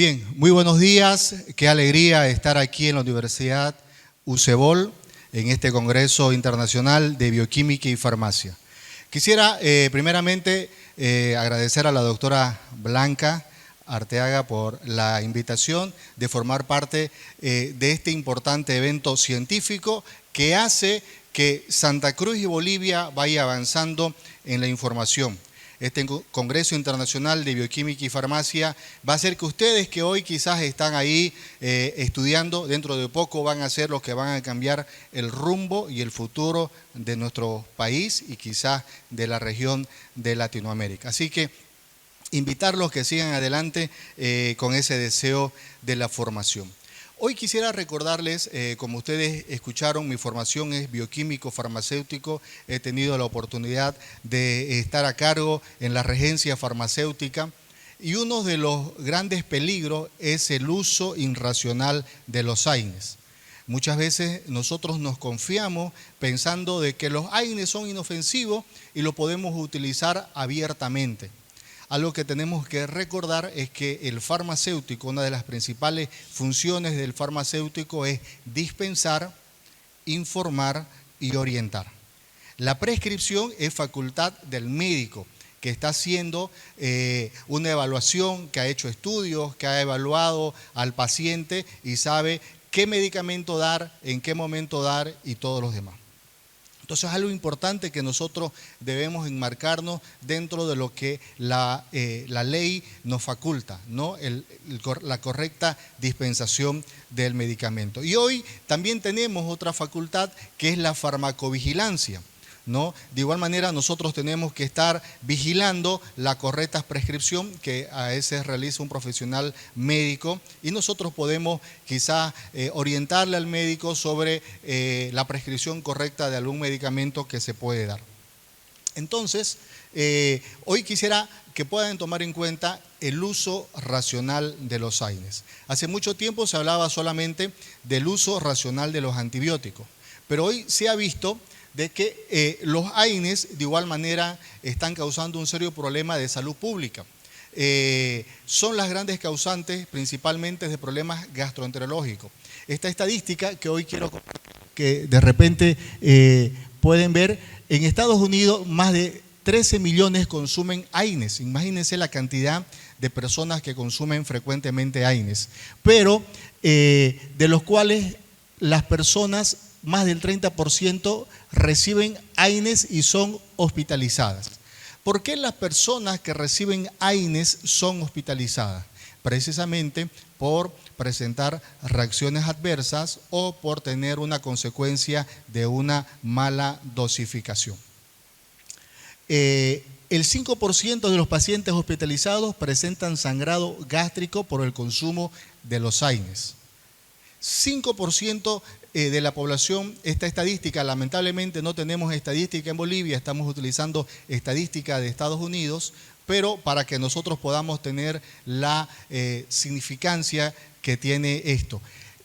Bien, muy buenos días. Qué alegría estar aquí en la Universidad UCEBOL en este Congreso Internacional de Bioquímica y Farmacia. Quisiera primeramente agradecer a la doctora Blanca Arteaga por la invitación de formar parte de este importante evento científico que hace que Santa Cruz y Bolivia vaya avanzando en la información. Este Congreso Internacional de Bioquímica y Farmacia va a hacer que ustedes que hoy quizás están ahí estudiando, dentro de poco van a ser los que van a cambiar el rumbo y el futuro de nuestro país y quizás de la región de Latinoamérica. Así que invitarlos que sigan adelante con ese deseo de la formación. Hoy quisiera recordarles, como ustedes escucharon, mi formación es bioquímico farmacéutico. He tenido la oportunidad de estar a cargo en la regencia farmacéutica y uno de los grandes peligros es el uso irracional de los AINES. Muchas veces nosotros nos confiamos pensando de que los AINES son inofensivos y lo podemos utilizar abiertamente. Algo que tenemos que recordar es que el farmacéutico, una de las principales funciones del farmacéutico es dispensar, informar y orientar. La prescripción es facultad del médico que está haciendo una evaluación, que ha hecho estudios, que ha evaluado al paciente y sabe qué medicamento dar, en qué momento dar y todos los demás. Entonces es algo importante que nosotros debemos enmarcarnos dentro de lo que la ley nos faculta, ¿no? La correcta dispensación del medicamento. Y hoy también tenemos otra facultad que es la farmacovigilancia, ¿no? De igual manera nosotros tenemos que estar vigilando la correcta prescripción que a veces realiza un profesional médico y nosotros podemos quizás orientarle al médico sobre la prescripción correcta de algún medicamento que se puede dar. Entonces, hoy quisiera que puedan tomar en cuenta el uso racional de los AINES. Hace mucho tiempo se hablaba solamente del uso racional de los antibióticos, pero hoy se ha visto de que los AINES de igual manera están causando un serio problema de salud pública. Son las grandes causantes principalmente de problemas gastroenterológicos. Esta estadística que hoy quiero compartir, que de repente pueden ver, en Estados Unidos más de 13 millones consumen AINES. Imagínense la cantidad de personas que consumen frecuentemente AINES. Pero de los cuales las personas, más del 30% reciben AINES y son hospitalizadas. ¿Por qué las personas que reciben AINES son hospitalizadas? Precisamente por presentar reacciones adversas o por tener una consecuencia de una mala dosificación. El 5% de los pacientes hospitalizados presentan sangrado gástrico por el consumo de los AINES. 5% de la población, esta estadística, lamentablemente no tenemos estadística en Bolivia, estamos utilizando estadística de Estados Unidos, pero para que nosotros podamos tener la significancia que tiene esto.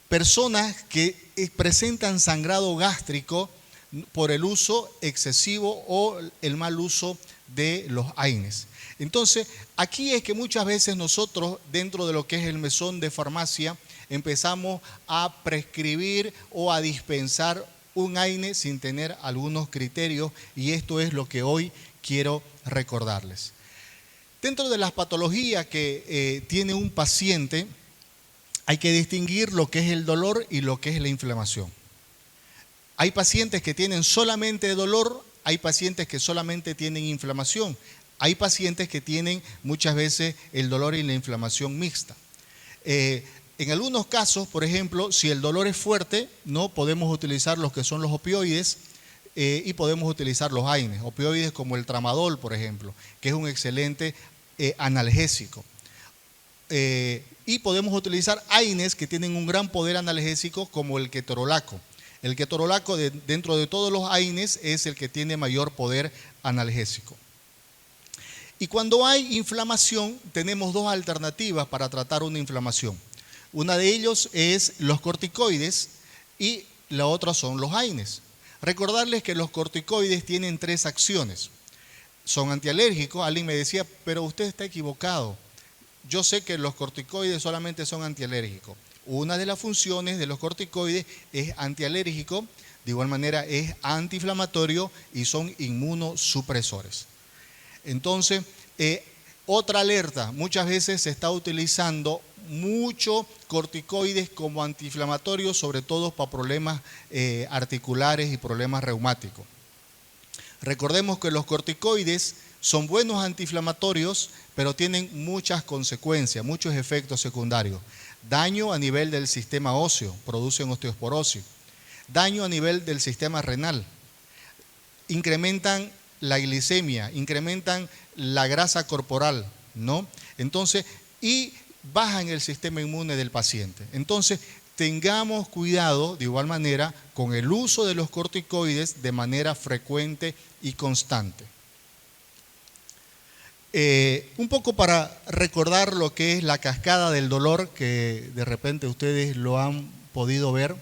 Personas que presentan sangrado gástrico por el uso excesivo o el mal uso de los AINES. Entonces, aquí es que muchas veces nosotros, dentro de lo que es el mesón de farmacia, empezamos a prescribir o a dispensar un AINE sin tener algunos criterios y esto es lo que hoy quiero recordarles. Dentro de las patologías que tiene un paciente hay que distinguir lo que es el dolor y lo que es la inflamación. Hay pacientes que tienen solamente dolor, hay pacientes que solamente tienen inflamación, hay pacientes que tienen muchas veces el dolor y la inflamación mixta. En algunos casos, por ejemplo, si el dolor es fuerte, no podemos utilizar los que son los opioides y podemos utilizar los AINES. Opioides como el tramadol, por ejemplo, que es un excelente analgésico. Y podemos utilizar AINES que tienen un gran poder analgésico como el ketorolaco. El ketorolaco dentro de todos los AINES es el que tiene mayor poder analgésico. Y cuando hay inflamación, tenemos dos alternativas para tratar una inflamación. Una de ellos es los corticoides y la otra son los AINES. Recordarles que los corticoides tienen tres acciones. Son antialérgicos. Alguien me decía, pero usted está equivocado. yo sé que los corticoides solamente son antialérgicos. Una de las funciones de los corticoides es antialérgico, de igual manera es antiinflamatorio y son inmunosupresores. Entonces, otra alerta, muchas veces se está utilizando mucho corticoides como antiinflamatorios, sobre todo para problemas articulares y problemas reumáticos. Recordemos que los corticoides son buenos antiinflamatorios, pero tienen muchas consecuencias, muchos efectos secundarios. Daño a nivel del sistema óseo, producen osteoporosis. Daño a nivel del sistema renal. Incrementan la glicemia, incrementan la grasa corporal, ¿no? Entonces, y bajan el sistema inmune del paciente. Entonces, tengamos cuidado de igual manera con el uso de los corticoides de manera frecuente y constante. Un poco para recordar lo que es la cascada del dolor, que de repente ustedes lo han podido ver.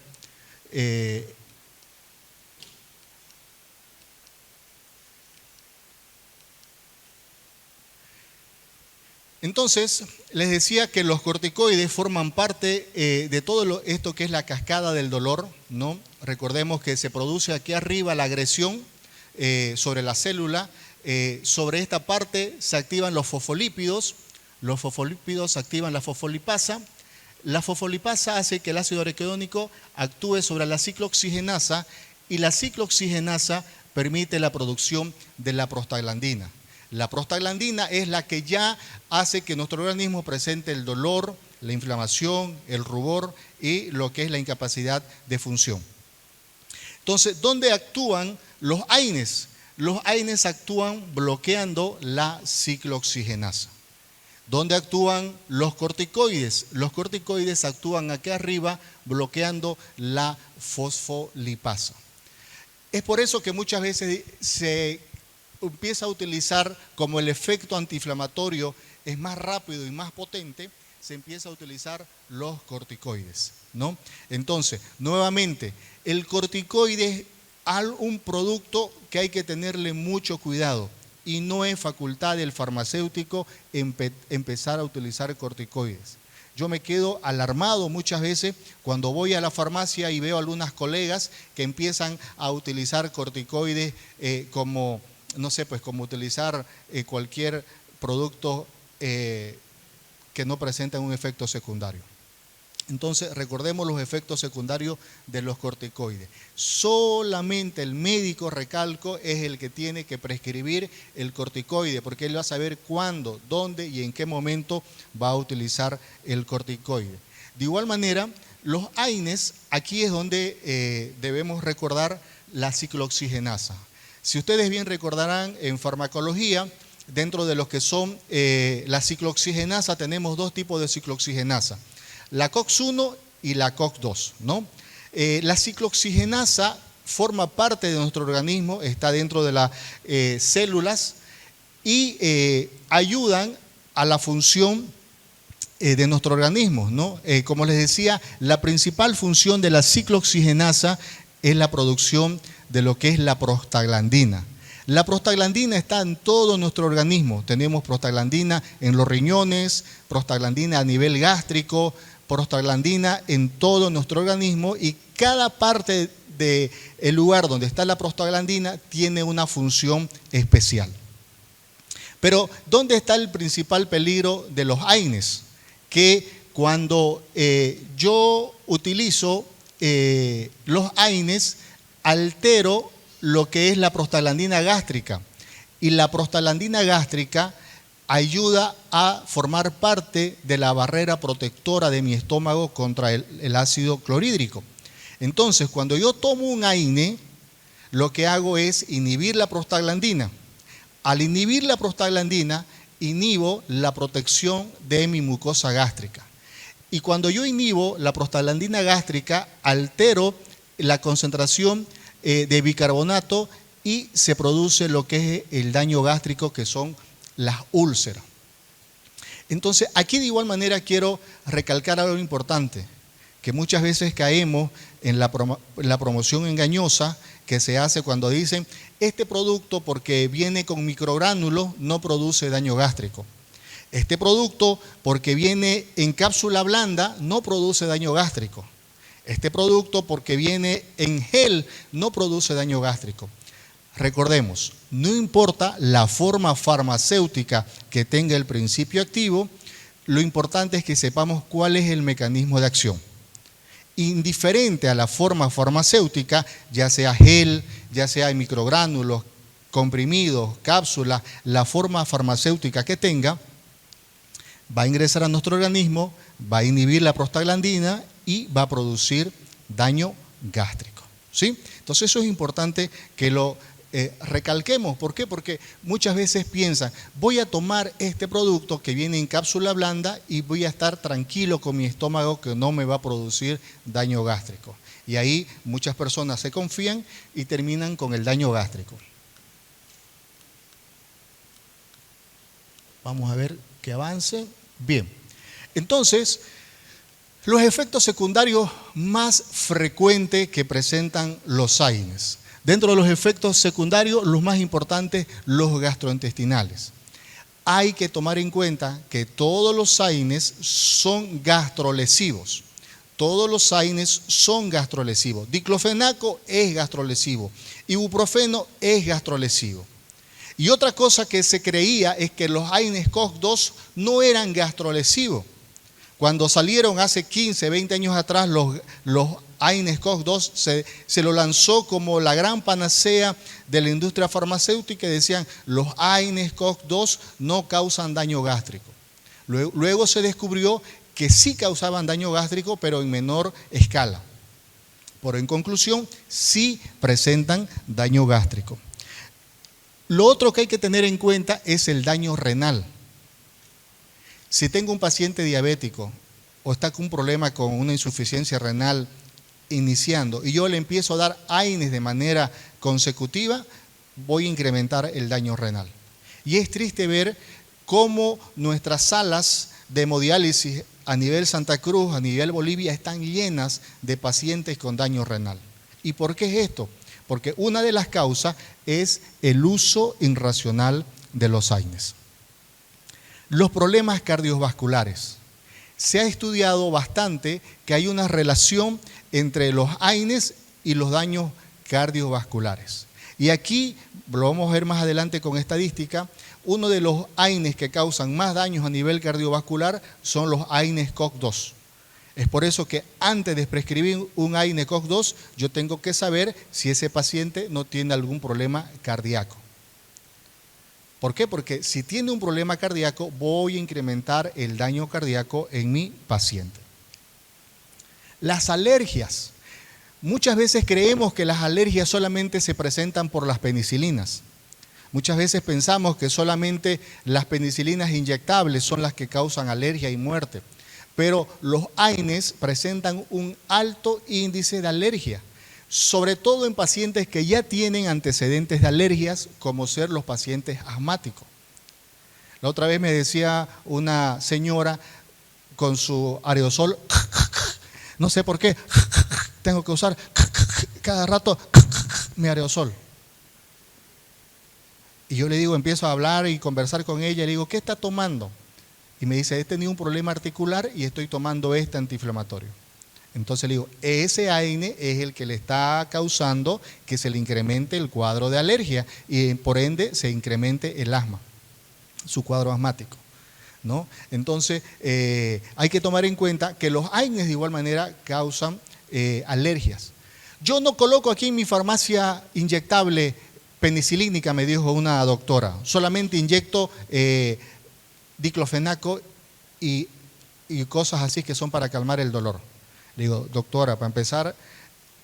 Entonces, les decía que los corticoides forman parte de todo esto que es la cascada del dolor, ¿no? Recordemos que se produce aquí arriba la agresión sobre la célula. Sobre esta parte se activan los fosfolípidos activan la fosfolipasa. La fosfolipasa hace que el ácido araquidónico actúe sobre la ciclooxigenasa y la ciclooxigenasa permite la producción de la prostaglandina. La prostaglandina es la que ya hace que nuestro organismo presente el dolor, la inflamación, el rubor y lo que es la incapacidad de función. Entonces, ¿dónde actúan los AINES? Los AINES actúan bloqueando la ciclooxigenasa. ¿Dónde actúan los corticoides? Los corticoides actúan aquí arriba bloqueando la fosfolipasa. Es por eso que muchas veces se empieza a utilizar como el efecto antiinflamatorio es más rápido y más potente, se empieza a utilizar los corticoides, ¿no? Entonces, nuevamente, el corticoide es un producto que hay que tenerle mucho cuidado y no es facultad del farmacéutico empezar a utilizar corticoides. Yo me quedo alarmado muchas veces cuando voy a la farmacia y veo a algunas colegas que empiezan a utilizar corticoides como, no sé, pues como utilizar cualquier producto que no presenta un efecto secundario. Entonces, recordemos los efectos secundarios de los corticoides. Solamente el médico, recalco, es el que tiene que prescribir el corticoide, porque él va a saber cuándo, dónde y en qué momento va a utilizar el corticoide. De igual manera, los AINES, aquí es donde debemos recordar la ciclooxigenasa. Si ustedes bien recordarán, en farmacología, dentro de los que son la ciclooxigenasa, tenemos dos tipos de ciclooxigenasa. La COX-1 y la COX-2, ¿no? La ciclooxigenasa forma parte de nuestro organismo, está dentro de las células y ayudan a la función de nuestro organismo, ¿no? Como les decía, la principal función de la ciclooxigenasa es la producción de lo que es la prostaglandina. La prostaglandina está en todo nuestro organismo. Tenemos prostaglandina en los riñones, prostaglandina a nivel gástrico, prostaglandina en todo nuestro organismo y cada parte del lugar donde está la prostaglandina tiene una función especial. Pero, ¿dónde está el principal peligro de los AINES? Que cuando yo utilizo los AINES, altero lo que es la prostaglandina gástrica. Y la prostaglandina gástrica ayuda a formar parte de la barrera protectora de mi estómago contra el ácido clorhídrico. Entonces, cuando yo tomo un AINE, lo que hago es inhibir la prostaglandina. Al inhibir la prostaglandina, inhibo la protección de mi mucosa gástrica. Y cuando yo inhibo la prostaglandina gástrica, altero la concentración de bicarbonato y se produce lo que es el daño gástrico, que son las úlceras. Entonces, aquí de igual manera quiero recalcar algo importante, que muchas veces caemos en la promoción engañosa que se hace cuando dicen, este producto porque viene con microgránulos no produce daño gástrico. Este producto, porque viene en cápsula blanda, no produce daño gástrico. Este producto, porque viene en gel, no produce daño gástrico. Recordemos, no importa la forma farmacéutica que tenga el principio activo, lo importante es que sepamos cuál es el mecanismo de acción. Indiferente a la forma farmacéutica, ya sea gel, ya sea en microgránulos, comprimidos, cápsulas, la forma farmacéutica que tenga, va a ingresar a nuestro organismo, va a inhibir la prostaglandina y va a producir daño gástrico, ¿sí? Entonces eso es importante que lo recalquemos. ¿Por qué? Porque muchas veces piensan, voy a tomar este producto que viene en cápsula blanda y voy a estar tranquilo con mi estómago que no me va a producir daño gástrico. Y ahí muchas personas se confían y terminan con el daño gástrico. Vamos a ver que avance. Bien. Entonces, los efectos secundarios más frecuentes que presentan los AINES. Dentro de los efectos secundarios, los más importantes, los gastrointestinales. Hay que tomar en cuenta que todos los AINES son gastrolesivos. Todos los AINES son gastrolesivos. Diclofenaco es gastrolesivo. Ibuprofeno es gastrolesivo. Y otra cosa que se creía es que los AINES COX-2 no eran gastrolesivos. Cuando salieron hace 15, 20 años atrás, los AINES COX-2 se lo lanzó como la gran panacea de la industria farmacéutica y decían, los AINES COX-2 no causan daño gástrico. Luego se descubrió que sí causaban daño gástrico, pero en menor escala. Pero en conclusión, sí presentan daño gástrico. Lo otro que hay que tener en cuenta es el daño renal. Si tengo un paciente diabético o está con un problema con una insuficiencia renal iniciando y yo le empiezo a dar AINES de manera consecutiva, voy a incrementar el daño renal. Y es triste ver cómo nuestras salas de hemodiálisis a nivel Santa Cruz, a nivel Bolivia, están llenas de pacientes con daño renal. ¿Y por qué es esto? Porque una de las causas es el uso irracional de los AINES. Los problemas cardiovasculares. Se ha estudiado bastante que hay una relación entre los AINES y los daños cardiovasculares. Y aquí, lo vamos a ver más adelante con estadística, uno de los AINES que causan más daños a nivel cardiovascular son los AINES COX-2. Es por eso que antes de prescribir un AINE COX-2, yo tengo que saber si ese paciente no tiene algún problema cardíaco. ¿Por qué? Porque si tiene un problema cardíaco, voy a incrementar el daño cardíaco en mi paciente. Las alergias. Muchas veces creemos que las alergias solamente se presentan por las penicilinas. Muchas veces pensamos que solamente las penicilinas inyectables son las que causan alergia y muerte. Pero los AINES presentan un alto índice de alergia, sobre todo en pacientes que ya tienen antecedentes de alergias, como ser los pacientes asmáticos. La otra vez me decía una señora con su aerosol, no sé por qué, tengo que usar cada rato mi aerosol. Y yo le digo, empiezo a hablar y conversar con ella, le digo, ¿qué está tomando? Y me dice, he tenido un problema articular y estoy tomando este antiinflamatorio. Entonces le digo, ese AINE es el que le está causando que se le incremente el cuadro de alergia y por ende se incremente el asma, su cuadro asmático, ¿no? Entonces hay que tomar en cuenta que los AINES de igual manera causan alergias. Yo no coloco aquí en mi farmacia inyectable penicilínica, me dijo una doctora, solamente inyecto diclofenaco y cosas así que son para calmar el dolor. Le digo, doctora, para empezar,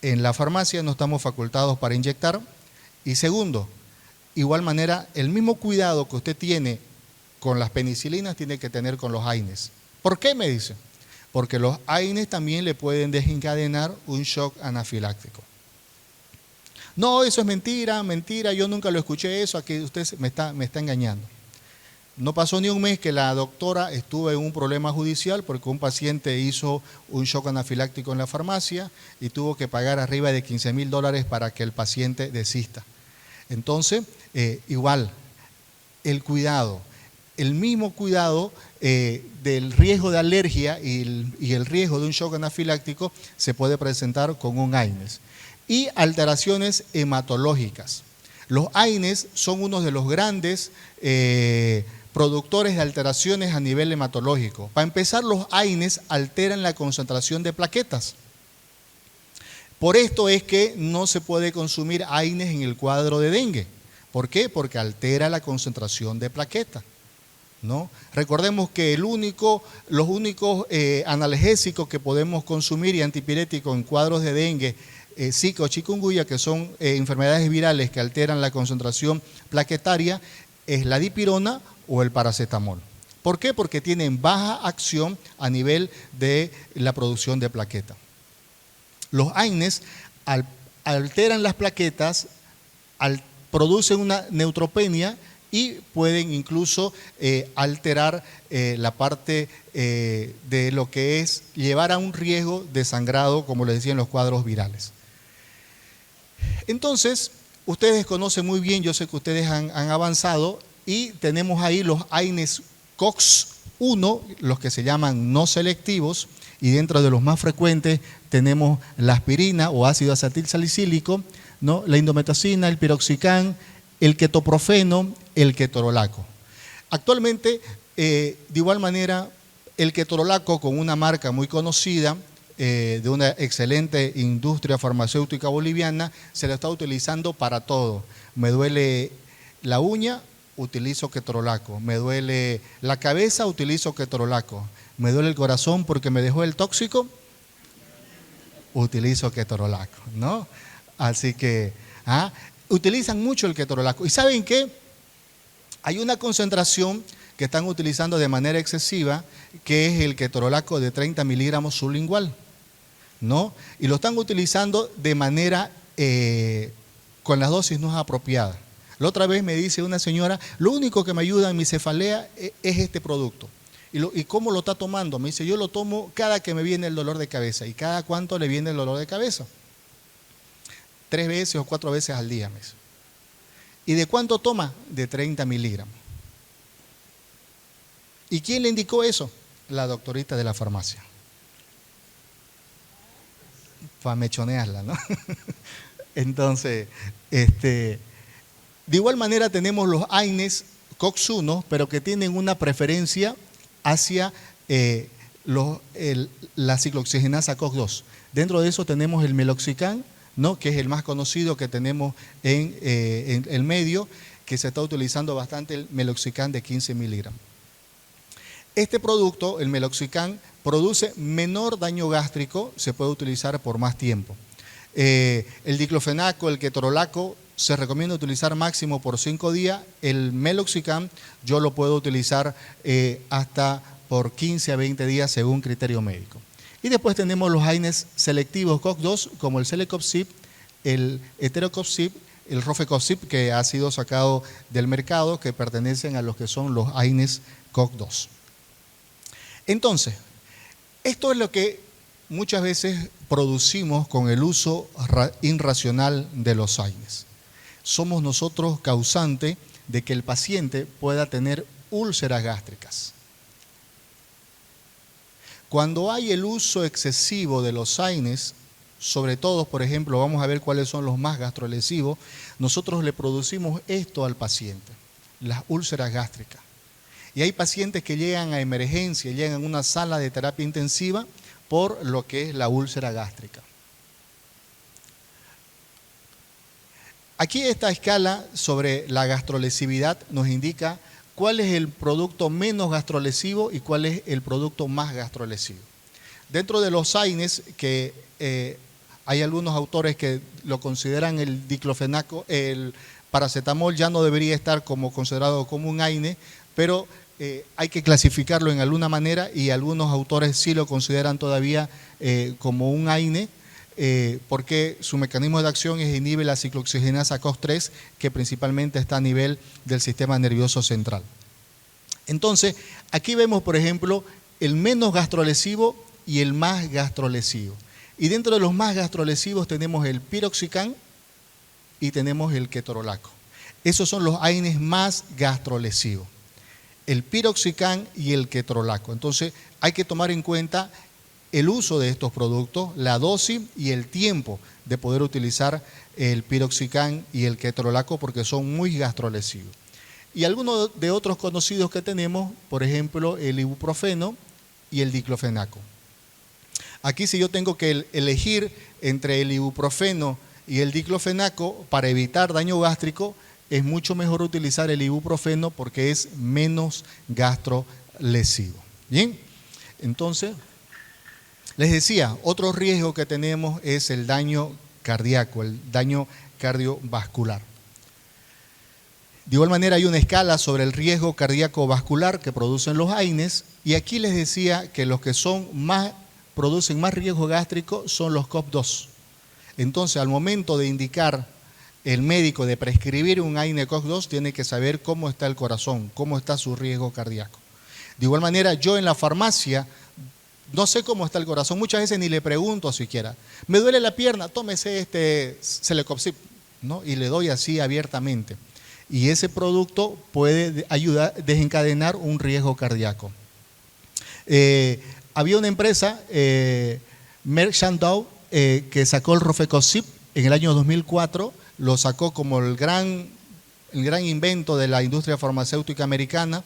en la farmacia no estamos facultados para inyectar. Y segundo, igual manera, el mismo cuidado que usted tiene con las penicilinas tiene que tener con los AINES. ¿Por qué? Me dice. Porque los AINES también le pueden desencadenar un shock anafiláctico. No, eso es mentira, mentira, yo nunca lo escuché eso, aquí usted me está engañando. No pasó ni un mes que la doctora estuvo en un problema judicial porque un paciente hizo un shock anafiláctico en la farmacia y tuvo que pagar arriba de $15,000 para que el paciente desista. Entonces, igual, el cuidado. el mismo cuidado del riesgo de alergia y el riesgo de un shock anafiláctico se puede presentar con un AINES. Y alteraciones hematológicas. Los AINES son uno de los grandes productores de alteraciones a nivel hematológico. Para empezar, los AINES alteran la concentración de plaquetas. Por esto es que no se puede consumir AINES en el cuadro de dengue. ¿Por qué? Porque altera la concentración de plaquetas, ¿no? Recordemos que los únicos analgésicos que podemos consumir y antipiréticos en cuadros de dengue, Zika o chikungunya, que son enfermedades virales que alteran la concentración plaquetaria, es la dipirona o el paracetamol. ¿Por qué? Porque tienen baja acción a nivel de la producción de plaqueta. Los AINES alteran las plaquetas, producen una neutropenia y pueden incluso alterar la parte de lo que es llevar a un riesgo de sangrado, como les decía, en los cuadros virales. Entonces, ustedes conocen muy bien, yo sé que ustedes han avanzado, y tenemos ahí los AINES COX-1, los que se llaman no selectivos, y dentro de los más frecuentes tenemos la aspirina o ácido acetilsalicílico, ¿no? La indometacina, el piroxicam, el ketoprofeno, el ketorolaco. Actualmente, de igual manera, el ketorolaco, con una marca muy conocida, de una excelente industria farmacéutica boliviana, se lo está utilizando para todo. Me duele la uña, utilizo ketorolaco. Me duele la cabeza, utilizo ketorolaco. Me duele el corazón porque me dejó el tóxico, utilizo ketorolaco, ¿no? Así que utilizan mucho el ketorolaco. ¿Y saben qué? Hay una concentración que están utilizando de manera excesiva, que es el ketorolaco de 30 miligramos sublingual, ¿no? Y lo están utilizando de manera, con las dosis no apropiadas. La otra vez me dice una señora, lo único que me ayuda en mi cefalea es este producto. ¿Y cómo lo está tomando? Me dice, yo lo tomo cada que me viene el dolor de cabeza. ¿Y cada cuánto le viene el dolor de cabeza? 3 veces o 4 veces al día, me dice. ¿Y de cuánto toma? De 30 miligramos. ¿Y quién le indicó eso? La doctorita de la farmacia. Para mechonearla, ¿no? Entonces, de igual manera tenemos los AINES COX-1, pero que tienen una preferencia hacia la ciclooxigenasa COX-2. Dentro de eso tenemos el meloxicam, ¿no? Que es el más conocido que tenemos en el medio, que se está utilizando bastante el meloxicam de 15 miligramos. Este producto, el meloxicam, produce menor daño gástrico, se puede utilizar por más tiempo. El diclofenaco, el ketorolaco, se recomienda utilizar máximo por 5 días. El meloxicam yo lo puedo utilizar hasta por 15 a 20 días según criterio médico. Y después tenemos los AINES selectivos COX-2, como el Celecoxib, el Eterocoxib, el Rofecoxib, que ha sido sacado del mercado, que pertenecen a los que son los AINES COX-2. Entonces, esto es lo que muchas veces producimos con el uso irracional de los AINES. Somos nosotros causantes de que el paciente pueda tener úlceras gástricas. Cuando hay el uso excesivo de los AINES, sobre todo, por ejemplo, vamos a ver cuáles son los más gastrolesivos, nosotros le producimos esto al paciente, las úlceras gástricas. Y hay pacientes que llegan a emergencia, llegan a una sala de terapia intensiva por lo que es la úlcera gástrica. Aquí esta escala sobre la gastrolesividad nos indica cuál es el producto menos gastrolesivo y cuál es el producto más gastrolesivo. Dentro de los AINES, que hay algunos autores que lo consideran el diclofenaco, el paracetamol ya no debería estar como considerado como un AINE, pero hay que clasificarlo en alguna manera y algunos autores sí lo consideran todavía como un AINE, porque su mecanismo de acción es inhibir la ciclooxigenasa COX-3, que principalmente está a nivel del sistema nervioso central. Entonces, aquí vemos, por ejemplo, el menos gastrolesivo y el más gastrolesivo. Y dentro de los más gastrolesivos tenemos el piroxicam y tenemos el ketorolaco. Esos son los AINES más gastrolesivos. el piroxicam y el ketorolaco. Entonces hay que tomar en cuenta el uso de estos productos, la dosis y el tiempo de poder utilizar el piroxicam y el ketorolaco porque son muy gastrolesivos. Y algunos de otros conocidos que tenemos, por ejemplo, el ibuprofeno y el diclofenaco. Aquí si yo tengo que elegir entre el ibuprofeno y el diclofenaco para evitar daño gástrico, es mucho mejor utilizar el ibuprofeno porque es menos gastrolesivo. Bien, entonces, les decía, otro riesgo que tenemos es el daño cardíaco, el daño cardiovascular. De igual manera hay una escala sobre el riesgo cardíaco vascular que producen los AINES y aquí les decía que los que producen más riesgo gástrico son los COX-2. Entonces al momento de indicar el médico de prescribir un AINE COX-2 tiene que saber cómo está el corazón, cómo está su riesgo cardíaco. De igual manera yo en la farmacia no sé cómo está el corazón, muchas veces ni le pregunto siquiera. Me duele la pierna, tómese Celecoxib, ¿no? Y le doy así abiertamente. Y ese producto puede ayudar a desencadenar un riesgo cardíaco. Había una empresa, Merck Shandong, que sacó el Rofecoxib en el año 2004, lo sacó como el gran invento de la industria farmacéutica americana,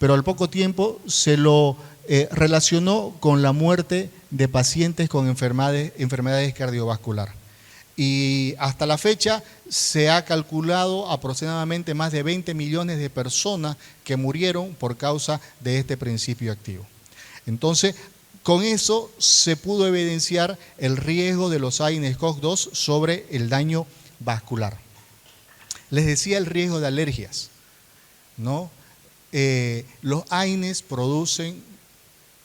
pero al poco tiempo se lo relacionó con la muerte de pacientes con enfermedades cardiovasculares. Y hasta la fecha se ha calculado aproximadamente más de 20 millones de personas que murieron por causa de este principio activo. Entonces, con eso se pudo evidenciar el riesgo de los AINES COX-2 sobre el daño vascular. Les decía el riesgo de alergias, ¿no? Los AINES producen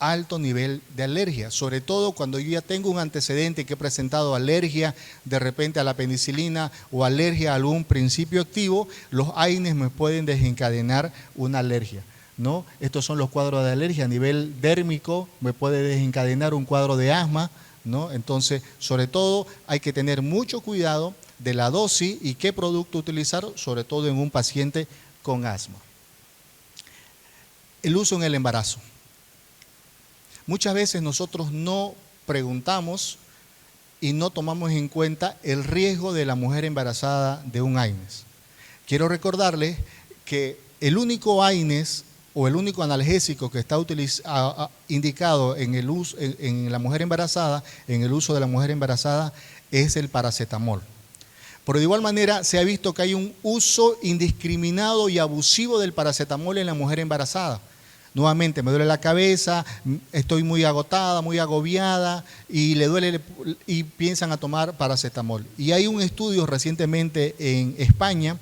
alto nivel de alergia, sobre todo cuando yo ya tengo un antecedente que he presentado alergia de repente a la penicilina o alergia a algún principio activo, los AINES me pueden desencadenar una alergia, ¿no? Estos son los cuadros de alergia a nivel dérmico, me puede desencadenar un cuadro de asma, ¿no? Entonces, sobre todo hay que tener mucho cuidado de la dosis y qué producto utilizar, sobre todo en un paciente con asma. El uso en el embarazo. Muchas veces nosotros no preguntamos y no tomamos en cuenta el riesgo de la mujer embarazada de un AINES. Quiero recordarles que el único AINES o el único analgésico que está indicado en la mujer embarazada, en el uso de la mujer embarazada, es el paracetamol. Pero de igual manera se ha visto que hay un uso indiscriminado y abusivo del paracetamol en la mujer embarazada. Nuevamente, me duele la cabeza, estoy muy agotada, muy agobiada y le duele y piensan a tomar paracetamol. Y hay un estudio recientemente en España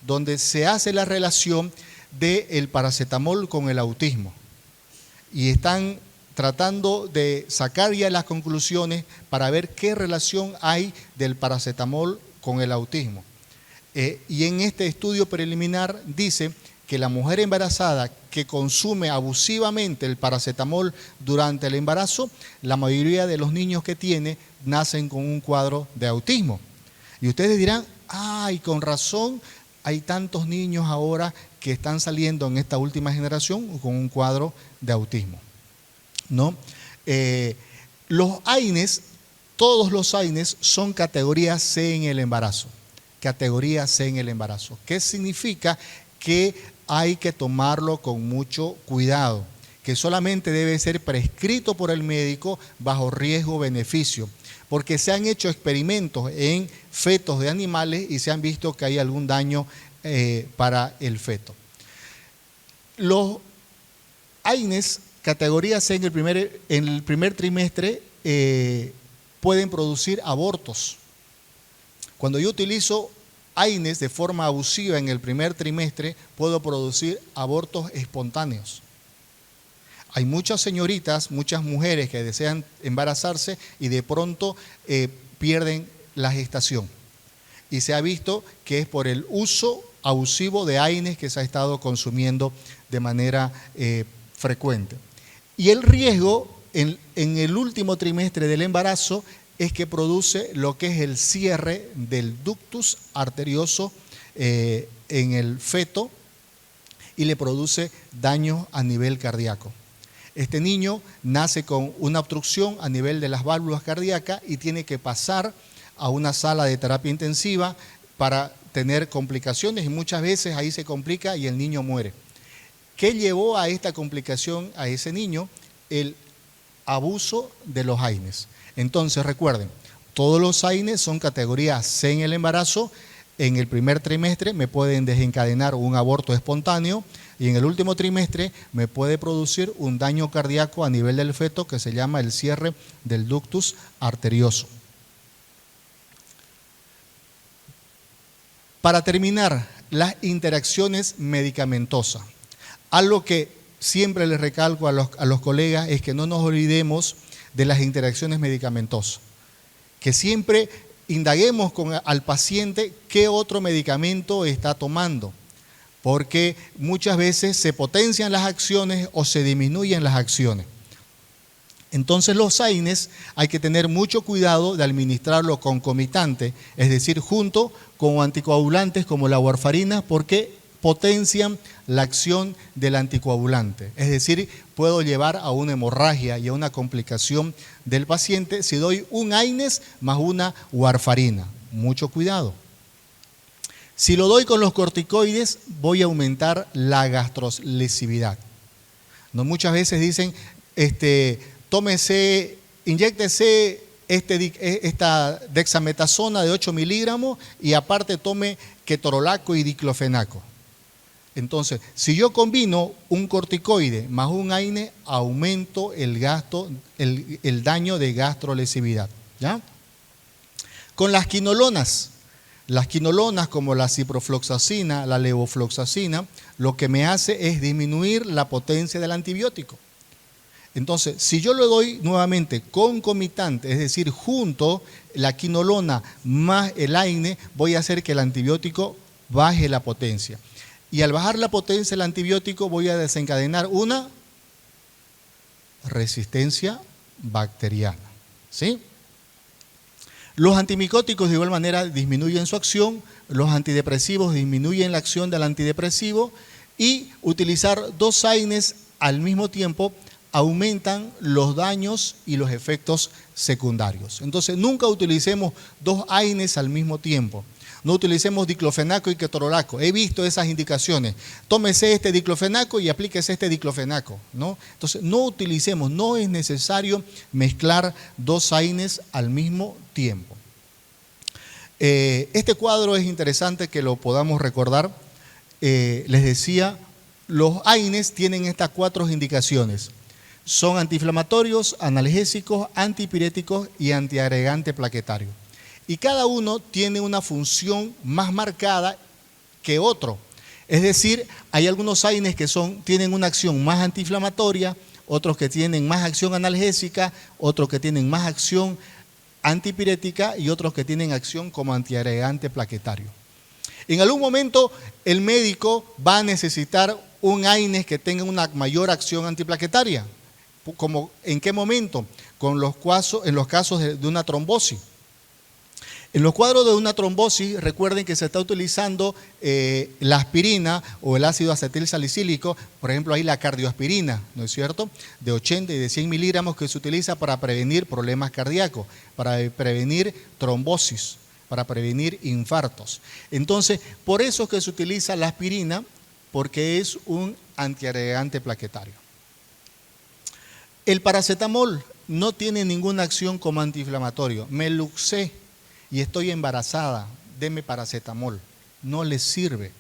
donde se hace la relación del paracetamol con el autismo. Y están tratando de sacar ya las conclusiones para ver qué relación hay del paracetamol con el autismo. Y en este estudio preliminar dice que la mujer embarazada que consume abusivamente el paracetamol durante el embarazo, la mayoría de los niños que tiene nacen con un cuadro de autismo. Y ustedes dirán, ay, con razón hay tantos niños ahora que están saliendo en esta última generación con un cuadro de autismo, ¿no? Los AINES, todos los AINES son categoría C en el embarazo. Categoría C en el embarazo. ¿Qué significa? Que hay que tomarlo con mucho cuidado, que solamente debe ser prescrito por el médico bajo riesgo-beneficio, porque se han hecho experimentos en fetos de animales y se han visto que hay algún daño para el feto. Los AINES, categoría C en el primer trimestre, pueden producir abortos. Cuando yo utilizo AINES de forma abusiva en el primer trimestre, puedo producir abortos espontáneos. Hay muchas señoritas, muchas mujeres que desean embarazarse y de pronto pierden la gestación. Y se ha visto que es por el uso abusivo de AINES que se ha estado consumiendo de manera frecuente. Y el riesgo en el último trimestre del embarazo es que produce lo que es el cierre del ductus arterioso en el feto y le produce daño a nivel cardíaco. Este niño nace con una obstrucción a nivel de las válvulas cardíacas y tiene que pasar a una sala de terapia intensiva para tener complicaciones y muchas veces ahí se complica y el niño muere. ¿Qué llevó a esta complicación a ese niño? El abuso de los AINES. Entonces recuerden, todos los AINES son categoría C en el embarazo. En el primer trimestre me pueden desencadenar un aborto espontáneo y en el último trimestre me puede producir un daño cardíaco a nivel del feto que se llama el cierre del ductus arterioso. Para terminar, las interacciones medicamentosas. Algo que siempre les recalco a los colegas es que no nos olvidemos de las interacciones medicamentosas. Que siempre indaguemos al paciente qué otro medicamento está tomando, porque muchas veces se potencian las acciones o se disminuyen las acciones. Entonces los AINES hay que tener mucho cuidado de administrarlo concomitante, es decir, junto con anticoagulantes como la warfarina, porque potencian la acción del anticoagulante. Es decir, puedo llevar a una hemorragia y a una complicación del paciente si doy un AINES más una warfarina. Mucho cuidado. Si lo doy con los corticoides, voy a aumentar la gastrolesividad. No, muchas veces dicen, tómese, inyéctese esta dexametasona de 8 miligramos y aparte tome ketorolaco y diclofenaco. Entonces, si yo combino un corticoide más un AINE, aumento el daño de gastrolesividad, ¿ya? Con las quinolonas como la ciprofloxacina, la levofloxacina, lo que me hace es disminuir la potencia del antibiótico. Entonces, si yo lo doy nuevamente concomitante, es decir, junto la quinolona más el AINE, voy a hacer que el antibiótico baje la potencia. Y al bajar la potencia del antibiótico voy a desencadenar una resistencia bacteriana, ¿sí? Los antimicóticos de igual manera disminuyen su acción, los antidepresivos disminuyen la acción del antidepresivo y utilizar dos AINES al mismo tiempo aumentan los daños y los efectos secundarios. Entonces, nunca utilicemos dos AINES al mismo tiempo. No utilicemos diclofenaco y ketorolaco. He visto esas indicaciones. Tómese este diclofenaco y aplíquese este diclofenaco, ¿no? Entonces, no utilicemos, no es necesario mezclar dos AINES al mismo tiempo. Este cuadro es interesante que lo podamos recordar. Les decía, los AINES tienen estas 4 indicaciones. Son antiinflamatorios, analgésicos, antipiréticos y antiagregante plaquetario. Y cada uno tiene una función más marcada que otro. Es decir, hay algunos AINES que tienen una acción más antiinflamatoria, otros que tienen más acción analgésica, otros que tienen más acción antipirética y otros que tienen acción como antiagregante plaquetario. En algún momento el médico va a necesitar un AINES que tenga una mayor acción antiplaquetaria. ¿Como en qué momento? En los casos de una trombosis. En los cuadros de una trombosis, recuerden que se está utilizando la aspirina o el ácido acetil salicílico, por ejemplo, ahí la cardioaspirina, ¿no es cierto? De 80 y de 100 miligramos que se utiliza para prevenir problemas cardíacos, para prevenir trombosis, para prevenir infartos. Entonces, por eso es que se utiliza la aspirina, porque es un antiagregante plaquetario. El paracetamol no tiene ninguna acción como antiinflamatorio. Me luxé y estoy embarazada, deme paracetamol. No les sirve.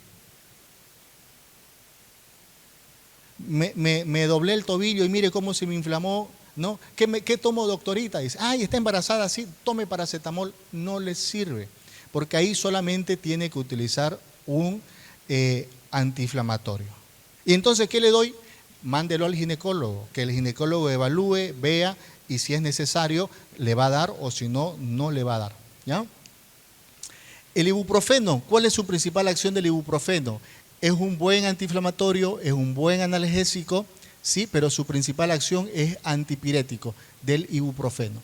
Me doblé el tobillo y mire cómo se me inflamó, ¿no? ¿Qué tomo, doctorita? Dice, ay, está embarazada, sí, tome paracetamol. No les sirve, porque ahí solamente tiene que utilizar un antiinflamatorio. Y entonces, ¿qué le doy? Mándelo al ginecólogo, que el ginecólogo evalúe, vea y si es necesario le va a dar o si no, no le va a dar, ¿ya? El ibuprofeno, ¿cuál es su principal acción del ibuprofeno? Es un buen antiinflamatorio, es un buen analgésico, sí, pero su principal acción es antipirético del ibuprofeno.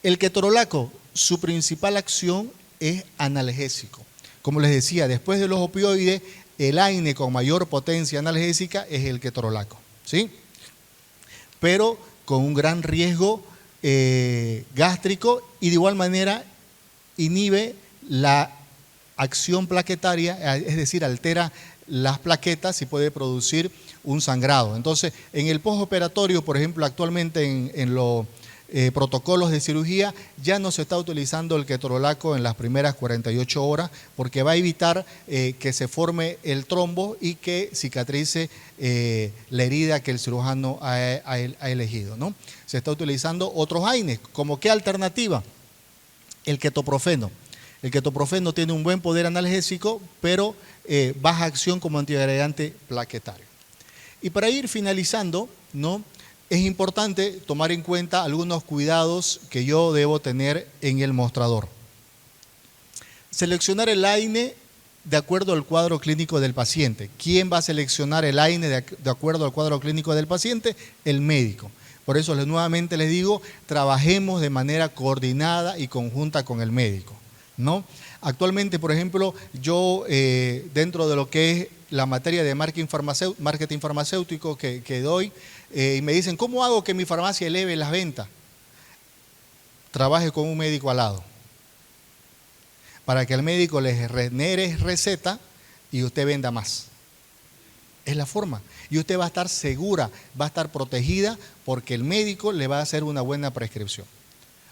El ketorolaco, su principal acción es analgésico. Como les decía, después de los opioides el AINE con mayor potencia analgésica es el ketorolaco, ¿sí? Pero con un gran riesgo gástrico y de igual manera inhibe la acción plaquetaria, es decir, altera las plaquetas y puede producir un sangrado. Entonces, en el postoperatorio, por ejemplo, actualmente en los protocolos de cirugía ya no se está utilizando el ketorolaco en las primeras 48 horas porque va a evitar que se forme el trombo y que cicatrice la herida que el cirujano ha elegido, ¿no? Se está utilizando otros AINES. ¿Como qué alternativa? El ketoprofeno. El ketoprofeno tiene un buen poder analgésico, pero baja acción como antiagregante plaquetario. Y para ir finalizando, ¿no?, es importante tomar en cuenta algunos cuidados que yo debo tener en el mostrador. Seleccionar el AINE de acuerdo al cuadro clínico del paciente. ¿Quién va a seleccionar el AINE de acuerdo al cuadro clínico del paciente? El médico. Por eso nuevamente les digo, trabajemos de manera coordinada y conjunta con el médico, ¿no? Actualmente, por ejemplo, yo dentro de lo que es la materia de marketing farmacéutico que doy, y me dicen, ¿cómo hago que mi farmacia eleve las ventas? Trabaje con un médico al lado, para que el médico les genere receta y usted venda más. Es la forma. Y usted va a estar segura, va a estar protegida porque el médico le va a hacer una buena prescripción,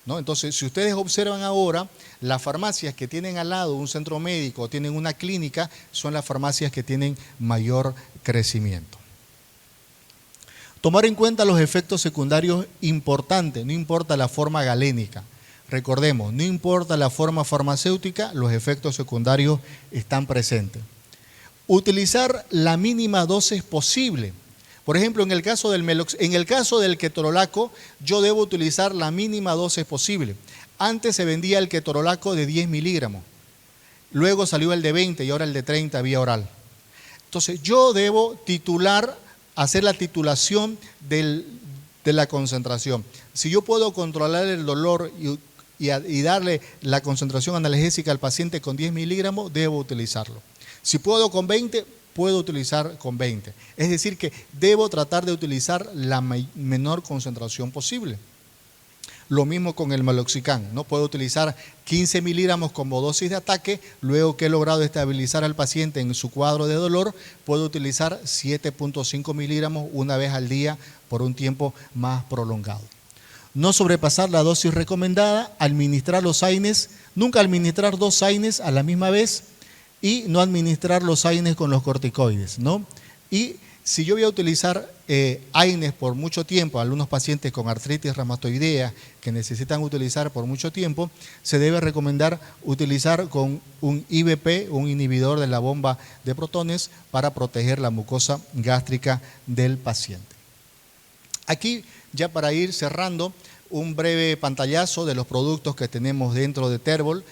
¿no? Entonces, si ustedes observan ahora, las farmacias que tienen al lado un centro médico o tienen una clínica son las farmacias que tienen mayor crecimiento. Tomar en cuenta los efectos secundarios importantes, no importa la forma galénica. Recordemos, no importa la forma farmacéutica, los efectos secundarios están presentes. Utilizar la mínima dosis posible. Por ejemplo, en el caso del ketorolaco, yo debo utilizar la mínima dosis posible. Antes se vendía el ketorolaco de 10 miligramos, luego salió el de 20 y ahora el de 30 vía oral. Entonces, yo debo hacer la titulación de la concentración. Si yo puedo controlar el dolor y darle la concentración analgésica al paciente con 10 miligramos, debo utilizarlo. Si puedo con 20, puedo utilizar con 20. Es decir, que debo tratar de utilizar la menor concentración posible. Lo mismo con el meloxicam, ¿no? Puedo utilizar 15 miligramos como dosis de ataque, luego que he logrado estabilizar al paciente en su cuadro de dolor, puedo utilizar 7.5 miligramos una vez al día por un tiempo más prolongado. No sobrepasar la dosis recomendada, administrar los AINES, nunca administrar 2 AINES a la misma vez y no administrar los AINES con los corticoides, ¿no? Y si yo voy a utilizar AINES por mucho tiempo, algunos pacientes con artritis reumatoidea que necesitan utilizar por mucho tiempo, se debe recomendar utilizar con un IBP, un inhibidor de la bomba de protones, para proteger la mucosa gástrica del paciente. Aquí, ya para ir cerrando, un breve pantallazo de los productos que tenemos dentro de Terbol,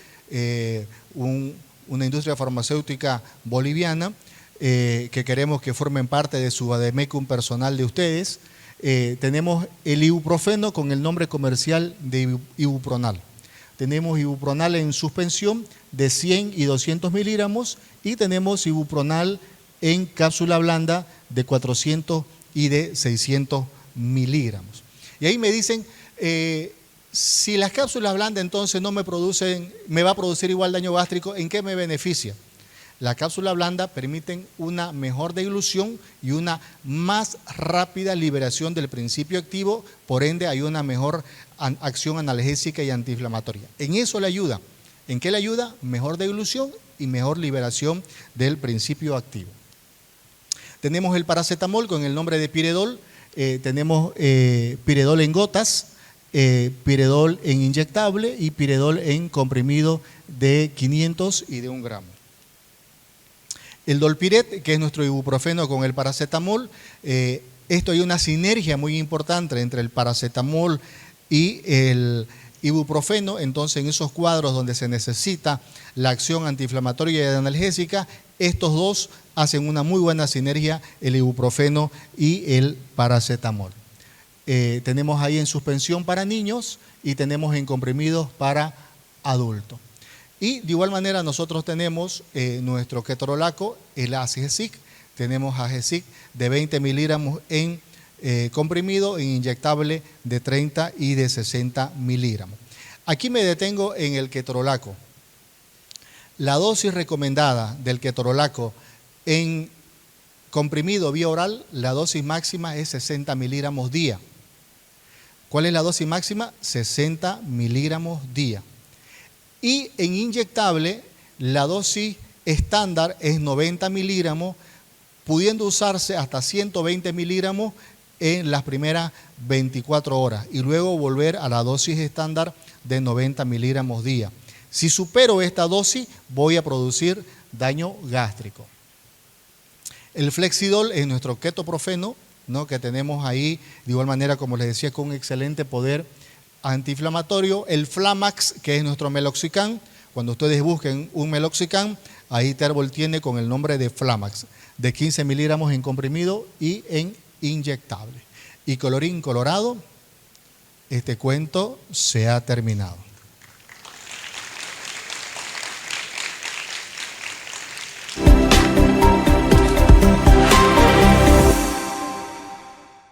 una industria farmacéutica boliviana, que queremos que formen parte de su vademecum personal de ustedes. Tenemos el ibuprofeno con el nombre comercial de Ibupronal. Tenemos Ibupronal en suspensión de 100 y 200 miligramos y tenemos Ibupronal en cápsula blanda de 400 y de 600 miligramos. Y ahí me dicen, si las cápsulas blandas entonces no me va a producir igual daño gástrico, ¿en qué me beneficia? La cápsula blanda permiten una mejor dilución y una más rápida liberación del principio activo, por ende hay una mejor acción analgésica y antiinflamatoria. En eso le ayuda. ¿En qué le ayuda? Mejor dilución y mejor liberación del principio activo. Tenemos el paracetamol con el nombre de Piredol, tenemos Piredol en gotas, Piredol en inyectable y Piredol en comprimido de 500 y de 1 gramo. El Dolpiret, que es nuestro ibuprofeno con el paracetamol, esto hay una sinergia muy importante entre el paracetamol y el ibuprofeno. Entonces, en esos cuadros donde se necesita la acción antiinflamatoria y analgésica, estos dos hacen una muy buena sinergia, el ibuprofeno y el paracetamol. Tenemos ahí en suspensión para niños y tenemos en comprimidos para adultos. Y de igual manera nosotros tenemos nuestro ketorolaco, el AGESIC, tenemos AGESIC de 20 miligramos en comprimido, en inyectable de 30 y de 60 miligramos. Aquí me detengo en el ketorolaco. La dosis recomendada del ketorolaco en comprimido vía oral, la dosis máxima es 60 miligramos día. ¿Cuál es la dosis máxima? 60 miligramos día. Y en inyectable, la dosis estándar es 90 miligramos, pudiendo usarse hasta 120 miligramos en las primeras 24 horas y luego volver a la dosis estándar de 90 miligramos día. Si supero esta dosis, voy a producir daño gástrico. El Flexidol es nuestro ketoprofeno, ¿no?, que tenemos ahí, de igual manera, como les decía, con un excelente poder antiinflamatorio. El Flamax, que es nuestro Meloxicam. Cuando ustedes busquen un Meloxicam, ahí Terbol tiene con el nombre de Flamax, de 15 miligramos en comprimido y en inyectable. Y colorín colorado, este cuento se ha terminado.